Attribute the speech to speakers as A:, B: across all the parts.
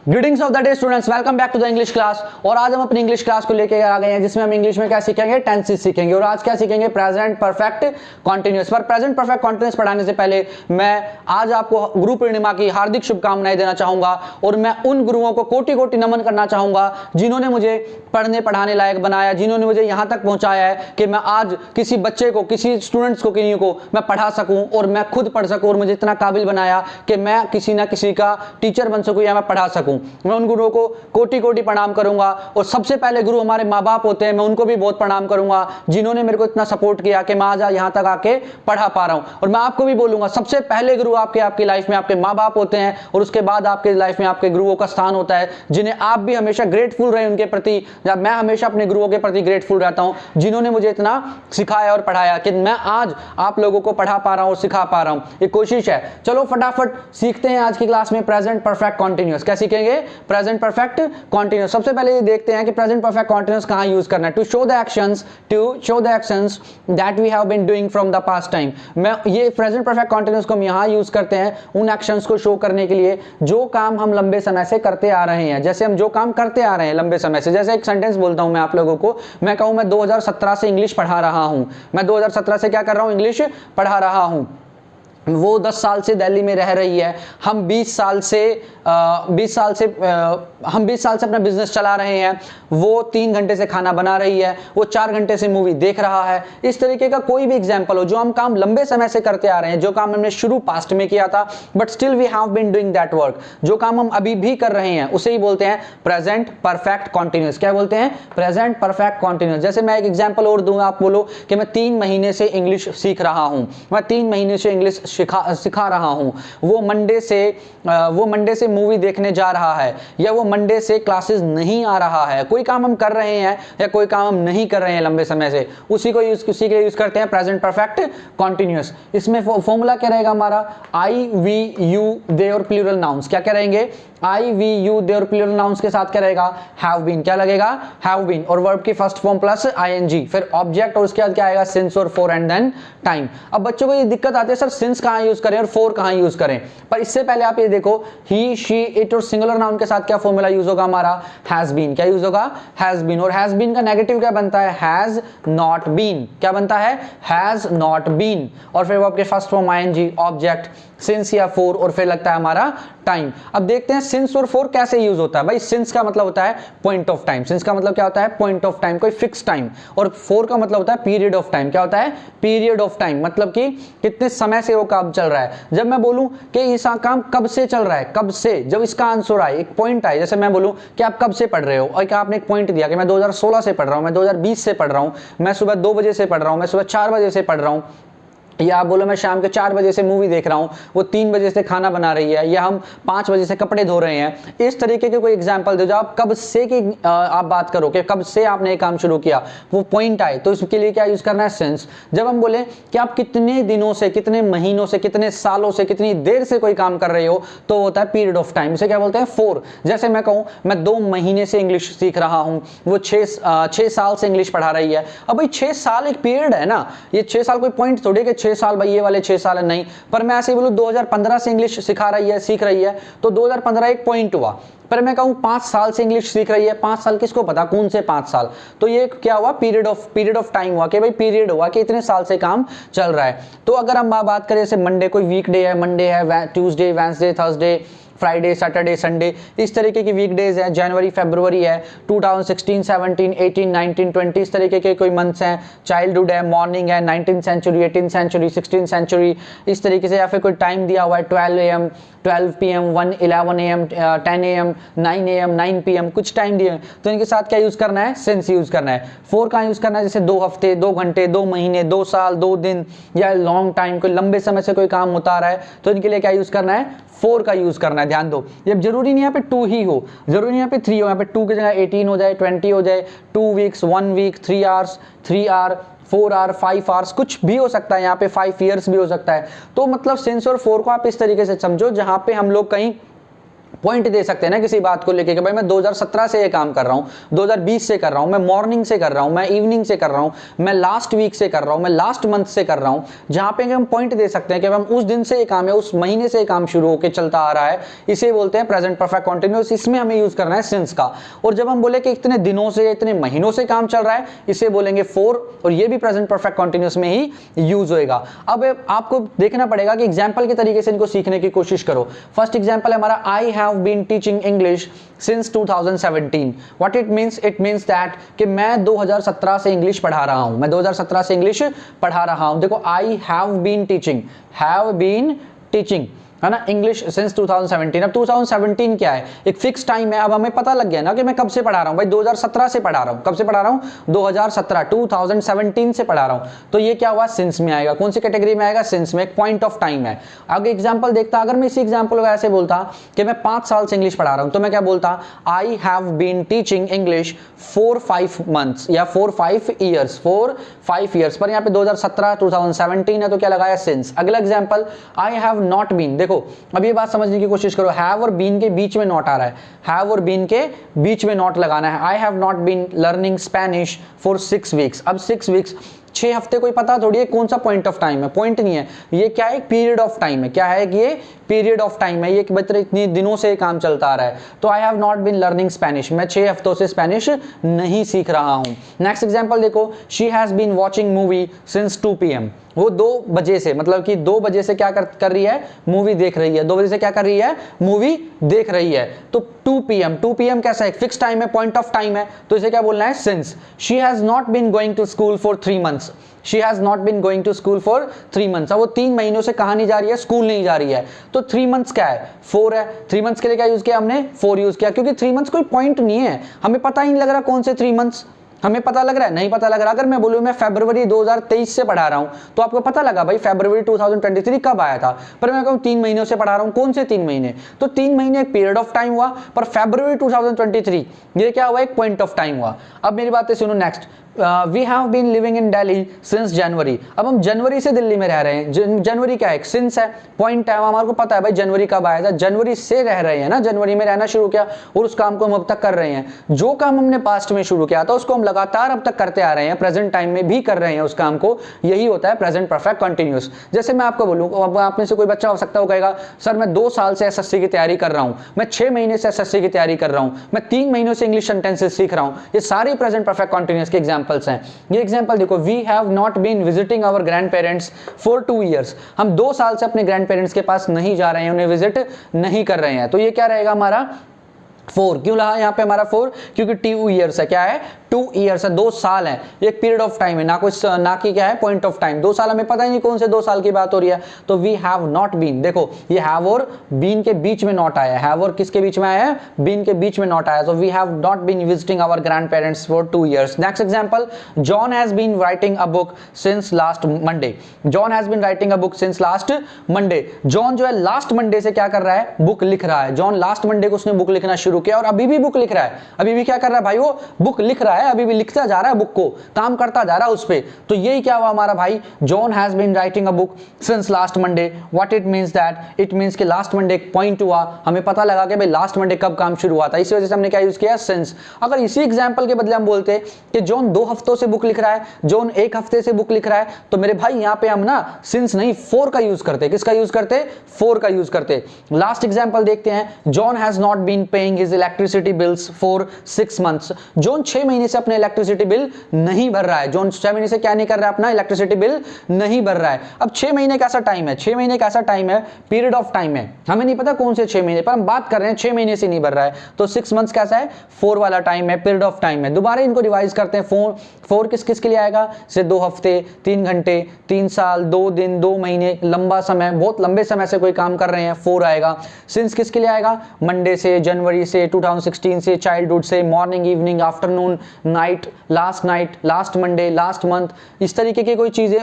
A: Greetings of the day students, welcome back to the English class. और आज हम अपनी इंग्लिश क्लास को लेके आ गए हैं जिसमें हम इंग्लिश में क्या सीखेंगे, टेंसेस सीखेंगे। और आज क्या सीखेंगे, प्रेजेंट परफेक्ट कॉन्टिन्यूअस। पर प्रेजेंट परफेक्ट कॉन्टिन्यूअस पढ़ाने से पहले मैं आज आपको गुरु पूर्णिमा की हार्दिक शुभकामनाएं देना चाहूंगा और मैं उन गुरुओं को कोटि कोटि नमन करना चाहूंगा जिन्होंने मुझे पढ़ने पढ़ाने लायक बनाया, जिन्होंने मुझे यहां तक पहुंचाया है कि मैं आज किसी बच्चे को, किसी स्टूडेंट्स को, किन्हीं को मैं पढ़ा सकूं और मैं खुद पढ़ सकूं और मुझे इतना काबिल बनाया कि मैं किसी ना किसी का टीचर बन सकूं या मैं पढ़ा सकूं। मैं उन गुरुओं को कोटि कोटि प्रणाम करूंगा। और सबसे पहले गुरु हमारे माँ बाप होते हैं, मैं उनको भी बहुत प्रणाम करूंगा जिन्होंने मेरे को इतना सपोर्ट किया कि मैं आज यहां तक आके पढ़ा पा रहा हूं। और मैं आपको भी बोलूंगा, सबसे पहले गुरु आपकी लाइफ में आपके माँ बाप होते हैं और उसके बाद आपके लाइफ में आपके गुरुओं का स्थान होता है, जिन्हें आप भी हमेशा ग्रेटफुल रहे उनके प्रति। जब मैं हमेशा अपने गुरुओं के प्रति ग्रेटफुल रहता हूं जिन्होंने मुझे इतना सिखाया और पढ़ाया कि मैं आज आप लोगों को पढ़ा पा रहा हूं और सिखा पा रहा हूं। ये कोशिश है। चलो फटाफट सीखते हैं आज की क्लास में प्रेजेंट परफेक्ट कॉन्टिन्यूअस। क्या सीखेंगे, प्रेजेंट परफेक्ट कॉन्टिन्यूअस। सबसे पहले ये देखते हैं कि प्रेजेंट परफेक्ट कॉन्टिन्यूअस कहां यूज करना है। To show the actions that we have been doing from the past time. मैं ये प्रेजेंट परफेक्ट कॉन्टिन्यूअस को हम यहां यूज करते हैं उन एक्शंस को शो करने के लिए जो काम हम लंबे समय से करते आ रहे हैं। जैसे हम जो काम करते आ रहे हैं लंबे समय से, जैसे एक सेंटेंस बोलता हूं मैं आप लोगों को, मैं कहूं मैं 2017 से इंग्लिश पढ़ा रहा हूं। मैं 2017 से क्या कर रहा हूं, इंग्लिश पढ़ा रहा हूं। वो 10 साल से दिल्ली में रह रही है, हम 20 साल से अपना बिजनेस चला रहे हैं। वो 3 घंटे से खाना बना रही है, वो 4 घंटे से मूवी देख रहा है। इस तरीके का कोई भी एग्जांपल हो जो हम काम लंबे समय से करते आ रहे हैं, जो काम हमने शुरू पास्ट में किया था but still we have been doing that work, जो काम हम अभी भी कर रहे हैं उसे ही बोलते हैं प्रेजेंट परफेक्ट कॉन्टिन्यूअस। क्या बोलते हैं, प्रेजेंट परफेक्ट कॉन्टिन्यूअस। जैसे मैं एक एग्जांपल और दूंगा, आप बोलो कि मैं 3 महीने से इंग्लिश सीख रहा हूं, मैं 3 महीने से इंग्लिश सिखा रहा हूं। वो मंडे से मूवी देखने जा रहा है या वो मंडे से क्लासेस नहीं आ रहा है। कोई काम हम कर रहे हैं या कोई काम हम नहीं कर रहे हैं लंबे समय से, उसी के लिए यूज करते हैं प्रेजेंट परफेक्ट कॉन्टिन्यूअस। इसमें फॉर्मूला क्या रहेगा हमारा, आई वी यू दे और प्लूरल नाउन्स। क्या रहेंगे, आई वी यू दे और प्लूरल नाउन्स के साथ क्या रहेगा, हैव बीन। क्या लगेगा, हैव बीन। और वर्ब की फर्स्ट फॉर्म प्लस आईएनजी, फिर ऑब्जेक्ट और उसके बाद क्या आएगा, सिंस और फॉर एंड देन टाइम। अब बच्चों को ये दिक्कत आती है, सर सिंस कहां यूज करें और फॉर कहां यूज करें। पर इससे पहले आप ये देखो, ही शी इट और सिंगुलर नाउन के साथ क्या फॉर्मूला यूज होगा हमारा, हैज बीन। क्या यूज होगा, हैज बीन। और हैज बीन का नेगेटिव क्या बनता है, हैज नॉट बीन। क्या बनता है, हैज नॉट बीन। और फिर वो आपके first form ING, object, since या फोर और फिर लगता है हमारा टाइम। अब देखते हैं सिंस और फोर कैसे यूज होता है। भाई सिंस का मतलब होता है पॉइंट ऑफ टाइम, सिंस का मतलब क्या होता है, पॉइंट ऑफ टाइम, कोई फिक्स टाइम। और फोर का मतलब होता है पीरियड ऑफ टाइम। क्या होता है, पीरियड ऑफ टाइम, मतलब कि कितने समय से वो काम चल रहा है। जब मैं बोलूं कि ये काम कब से चल रहा है, कब से, जब इसका आंसर आए, एक पॉइंट आए, जैसे मैं बोलूं कि आप कब से पढ़ रहे हो और क्या आपने एक पॉइंट दिया कि मैं 2016 से पढ़ रहा हूं, मैं 2020 से पढ़ रहा हूं, मैं सुबह 2 बजे से पढ़ रहा हूं, मैं सुबह 4 बजे से पढ़ रहा हूं, या आप बोलो मैं शाम के 4 बजे से मूवी देख रहा हूं, वो 3 बजे से खाना बना रही है, या हम 5 बजे से कपड़े धो रहे हैं। इस तरीके के कोई एग्जांपल दो, जो आप कब से की आप बात करो कि कब से आपने ये काम शुरू किया, वो पॉइंट आए, तो इसके लिए क्या यूज करना है, सिंस। जब हम बोले कि आप कितने दिनों से, कितने महीनों से, कितने सालों से, कितनी देर से कोई काम कर रहे हो, तो होता है पीरियड ऑफ टाइम। इसे क्या बोलते हैं, फोर। जैसे मैं कहूं मैं 2 महीने से इंग्लिश सीख रहा हूं, वो 6 साल से इंग्लिश पढ़ा रही है। अब भाई 6 साल एक पीरियड है ना, ये 6 साल कोई पॉइंट थोड़ी कि 6 साल भाई ये वाले 6 साल है, नहीं। पर मैं ऐसे ही बोलूं 2015 से इंग्लिश सिखा रही है, सीख रही है, तो 2015 एक पॉइंट हुआ। पर मैं कहूं 5 साल से इंग्लिश सीख रही है, 5 साल किसको पता कौन से 5 साल, तो ये क्या हुआ, पीरियड ऑफ टाइम हुआ कि भाई पीरियड हुआ कि इतने साल से काम चल रहा है। तो अगर हम बात करें जैसे मंडे, कोई वीकडे है, मंडे है, Tuesday, Wednesday, Thursday, Friday, Saturday, Sunday, इस तरीके की वीकडेज है। जनवरी, फरवरी है, 2016, 17, 18, 19, 20, इस तरीके के कोई मंथ्स हैं। चाइल्डहुड है, मॉर्निंग है, 19th century, 18th century, 16th century, इस तरीके से। या फिर कोई टाइम दिया हुआ है, 12 AM, 12 PM, 1, 11 AM, 10 AM, 9 AM, 9 PM, कुछ टाइम दिए, तो इनके साथ क्या यूज करना है, सिंस यूज करना है। फोर कहाँ यूज करना है, जैसे 2 हफ्ते, 2 घंटे, 2 महीने, 2 साल, 2 दिन, या लॉन्ग टाइम, कोई लंबे समय से कोई काम होता रहा है, तो इनके लिए क्या यूज करना है, फोर का यूज करना है। ध्यान दो, ये जरूरी नहीं यहाँ पे 2 ही हो, जरूरी नहीं यहाँ पे 3 हो, यहाँ पे 2 की जगह 18 हो जाए, 20 हो जाए, 2 weeks, 1 week, 3 hours, 3 hour, 4 hour, 5 hours, कुछ भी हो सकता है। यहाँ पे 5 ईयर्स भी हो सकता है। तो मतलब सिंस और फोर को आप इस तरीके से समझो, जहां पे हम लोग कहीं पॉइंट दे सकते हैं ना किसी बात को लेके कि भाई मैं 2017 से ये काम कर रहा हूँ, 2020 से कर रहा हूँ, मैं मॉर्निंग से कर रहा हूँ, मैं इवनिंग से कर रहा हूँ, मैं लास्ट वीक से कर रहा हूँ, मैं लास्ट मंथ से कर रहा हूँ, जहां पे हम पॉइंट दे सकते हैं कि हम उस दिन से ये काम है, उस महीने से ये काम शुरू होकर चलता आ रहा है, इसे बोलते हैं प्रेजेंट परफेक्ट कंटीन्यूअस। इसमें हमें यूज करना है सिंस का। और जब हम बोले कि इतने दिनों से, इतने महीनों से काम चल रहा है, इसे बोलेंगे फॉर, और ये भी प्रेजेंट परफेक्ट कंटीन्यूअस में ही यूज होएगा। अब आपको देखना पड़ेगा कि एग्जाम्पल के तरीके से इनको सीखने की कोशिश करो। फर्स्ट एग्जाम्पल है हमारा, I have been teaching English since 2017। What it means? It means that कि मैं 2017 से इंग्लिश पढ़ा रहा हूं, मैं 2017 से इंग्लिश पढ़ा रहा हूं। देखो, आई हैव बीन टीचिंग, है ना, इंग्लिश सिंस 2017। अब 2017 क्या है? एक फिक्स टाइम है। अब हमें पता लग गया ना कि मैं कब से पढ़ा रहा हूं भाई, 2017 से पढ़ा रहा हूं। कब से पढ़ा रहा हूं? 2017 से पढ़ा रहा हूं। तो ये क्या हुआ? सिंस में आएगा। कौन सी कैटेगरी में आएगा? सिंस में। एक पॉइंट ऑफ टाइम है। आगे एग्जांपल देखता, अगर मैं इसी एग्जांपल को ऐसे बोलता कि मैं 5 साल से इंग्लिश पढ़ा रहा हूं, तो मैं क्या बोलता? I have been teaching English for 5 months या फॉर 5 ईयर्स, पर यहाँ पे 2017 है तो क्या लगाया? सिंस। अगला example, I have not been. देखो, अब ये बात समझने की कोशिश करो, हैव और बीन के बीच में नॉट आ रहा है, हैव और बीन के बीच में नॉट लगाना है। I have not been learning Spanish for 6 weeks. अब 6 वीक्स, 6 हफ्ते, कोई पता थोड़ी है कौन सा पॉइंट ऑफ टाइम है? पॉइंट नहीं है, ये क्या है? पीरियड ऑफ टाइम है। क्या है कि ये पीरियड ऑफ टाइम है, ये बच्चे इतने दिनों से काम चलता आ रहा है। तो I have not been learning Spanish, मैं 6 हफ्तों से स्पेनिश नहीं सीख रहा हूं। नेक्स्ट एग्जांपल देखो, she has been watching movie since 2 PM। वो 2 बजे से, मतलब कि 2 बजे से क्या कर रही है? मूवी देख रही है। 2 बजे से क्या कर रही है? मूवी देख रही है। तो 2 PM कैसा है? फिक्स टाइम है, पॉइंट ऑफ टाइम है, तो इसे क्या बोलना है? Since. She has not been going to school for 3 months. She has not been going to school for 3 months. अब वो 3 महीनों से कहां नहीं जा रही है? स्कूल नहीं जा रही है। तो 3 मंथ्स क्या है? 4 है। 3 मंथ्स के लिए क्या यूज किया हमने? 4 यूज किया, क्योंकि 3 मंथ्स कोई पॉइंट नहीं है, हमें पता ही नहीं लग रहा कौन से 3 मंथ्स। हमें पता लग रहा है? नहीं पता लग रहा। अगर मैं बोलूं मैं फरवरी 2023 से पढ़ा रहा हूं, तो आपको पता लगा भाई फरवरी 2023 कब आया था। पर मैं कहूं 3 महीनों से पढ़ा रहा हूं, कौन से 3 महीने? तो 3 महीने एक पीरियड ऑफ टाइम हुआ, पर फरवरी 2023 ये क्या हुआ? एक पॉइंट ऑफ टाइम हुआ। अब मेरी बातें सुनो। Next, we have been living in Delhi since January. अब हम जनवरी से दिल्ली में रह रहे हैं। जनवरी क्या है? सिंस है, पॉइंट है, हमारे को पता है भाई जनवरी कब आया था, जनवरी से रह रहे हैं ना, जनवरी में रहना शुरू किया और उस काम को हम अब तक कर रहे हैं। जो काम हमने पास्ट में शुरू किया था उसको हम लगातार अब तक करते आ रहे हैं, प्रेजेंट टाइम में भी कर रहे हैं उस काम को। यही होता है प्रेजेंट परफेक्ट कंटिन्यूअस। जैसे मैं आपको बोलूं, अब आप में से कोई बच्चा हो सकता है, वो कहेगा सर मैं 2 साल से एसएससी की तैयारी कर रहा हूं, मैं 6 महीने से एसएससी की तैयारी कर रहा हूं, मैं 3 महीनों से इंग्लिश सेंटेंसेस सीख रहा हूं। ये सारे प्रेजेंट परफेक्ट कंटिन्यूअस के एग्जांपल्स हैं। ये एग्जांपल देखो, we have not been visiting our grand parents for 2 years. हम 2 साल से अपने ग्रैंड पेरेंट्स के पास नहीं जा रहे हैं, उन्हें विजिट नहीं कर रहे हैं। तो ये क्या रहेगा हमारा? 4। क्यों रहा यहाँ पे हमारा 4? क्योंकि 2 ईयर्स है। क्या है? 2 ईयर्स है, 2 साल है, एक पीरियड ऑफ टाइम है, ना कि क्या है? Point of time. 2 साल हमें पता ही नहीं कौन से 2 साल की बात हो रही है। तो वी हैव नॉट बीन, देखो ये हैव और बीन के बीच में नॉट आया है। हैव और किसके बीच में आया है? बीन के बीच में नॉट आया। तो we have not been visiting our grand parents for 2 years. Next example, John has been writing a book since last Monday. John has been writing a book since last Monday. John जो है last Monday से क्या कर रहा है? Book लिख रहा है। जॉन लास्ट मंडे को उसने बुक लिखना शुरू किया और अभी भी बुक लिख रहा है। अभी भी क्या कर रहा है भाई? वो बुक लिख रहा है, अभी भी लिखता जा रहा है बुक को, काम करता जा रहा है उस पे। तो यही क्या हुआ हमारा भाई? John has been writing a book since last Monday. What it means that? It means कि लास्ट मंडे एक पॉइंट हुआ, हमें पता लगा कि भाई लास्ट मंडे कब काम शुरू हुआ था, इसी वजह से हमने क्या यूज किया? सिंस। अगर इसी एग्जांपल के बदले हम बोलते कि जॉन 2 हफ्तों से बुक लिख रहा है, जॉन 1 हफ्ते से बुक लिख रहा है, तो मेरे भाई यहां पे हम ना सिंस नहीं 4 का यूज करते। किसका यूज करते? 4 का यूज करते। लास्ट एग्जांपल देखते हैं, John has not been paying his electricity bills for 6 months. John 6 महीने से अपने इलेक्ट्रिसिटी बिल नहीं भर रहा है। जॉन 6 महीने से क्या नहीं कर रहा है? अपना इलेक्ट्रिसिटी बिल नहीं भर रहा है। अब 6 महीने कैसा टाइम है? 6 महीने कैसा टाइम है? पीरियड ऑफ टाइम है, हमें नहीं पता कौन से 6 महीने, पर हम बात कर रहे हैं 6 महीने से नहीं भर रहा है। तो 6 मंथ्स कैसा है? 4 वाला टाइम है, पीरियड ऑफ टाइम है। दोबारा इनको रिवाइज करते हैं। 4 किस किस के लिए आएगा? से 2 हफ्ते, 3 घंटे, 3 साल, 2 दिन, 2 महीने, लंबा समय, बहुत लंबे समय से कोई काम कर रहे हैं, 4 आएगा। सिंस किसके लिए आएगा? मंडे से, जनवरी से, से, 2016 से, चाइल्डहुड से, morning, evening, afternoon, night, last Monday, last month, इस तरीके की कोई चीजें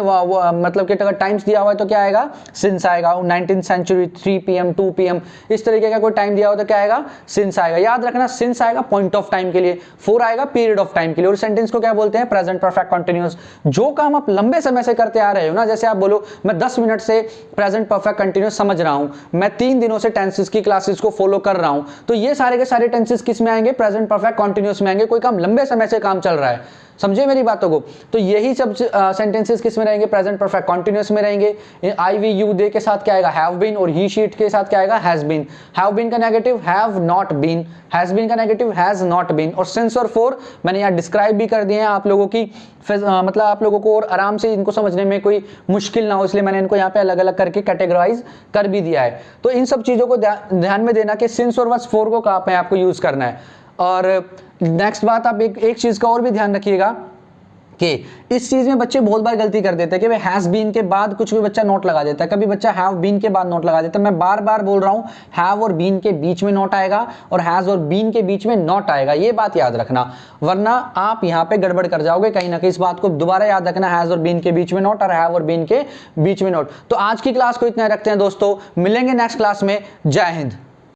A: मतलब कि अगर टाइम्स दिया हुआ है तो क्या आएगा, सिंस आएगा। 19th सेंचुरी, 3 PM 2 PM, इस तरीके का कोई टाइम दिया हुआ तो क्या आएगा, सिंस आएगा। याद रखना सिंस आएगा पॉइंट ऑफ टाइम के लिए, फोर आएगा पीरियड ऑफ टाइम के लिए। और सेंटेंस को क्या बोलते हैं, प्रेजेंट परफेक्ट कंटिन्यूअस। जो काम आप लंबे समय से करते आ रहे हो ना, जैसे आप बोलो मैं 10 मिनट से प्रेजेंट परफेक्ट कंटिन्यूअस समझ रहा हूं, मैं 3 दिनों से टेंसेस की क्लासेस को फॉलो कर रहा हूं, तो ये सारे के सारे टेंसेस किस में आएंगे, प्रेजेंट परफेक्ट कंटिन्यूअस में आएंगे। कोई काम लंबे समय से काम चल रहा है, समझे मेरी बातों को। तो यही सब सेंटेंसेस किस में रहेंगे, प्रेजेंट परफेक्ट कंटीन्यूअस में रहेंगे। आई वी यू दे के साथ क्या आएगा, हैव बीन, और ही शीट के साथ क्या आएगा, हैज बीन। हैव बीन का negative have not been, has been का नेगेटिव हैज नॉट बीन। और सिंस और फॉर मैंने यहाँ डिस्क्राइब भी कर दिए हैं आप लोगों की, मतलब आप लोगों को और आराम से इनको समझने में कोई मुश्किल ना हो, इसलिए मैंने इनको यहाँ पे अलग अलग करके कैटेगराइज कर भी दिया है। तो इन सब चीजों को ध्यान में देना कि सिंस और वर्स फॉर को कहाँ पे आपको यूज करना है। और नेक्स्ट बात, आप एक चीज का और भी ध्यान रखिएगा कि इस चीज में बच्चे बहुत बार गलती कर देते हैं कि भाई हैज बीन के बाद कुछ भी बच्चा नोट लगा देता है, कभी बच्चा हैव बीन के बाद नोट लगा देता है। मैं बार बार बोल रहा हूं, हैव और बीन के बीच में नोट आएगा और हैज और बीन के बीच में नॉट आएगा, ये बात याद रखना, वरना आप यहां पे गड़बड़ कर जाओगे कहीं ना कहीं। इस बात को दोबारा याद रखना, हैज और बीन के बीच में नोट और हैव और बीन के बीच में नोट। तो आज की क्लास को इतना रखते हैं दोस्तों, मिलेंगे नेक्स्ट क्लास में। जय हिंद।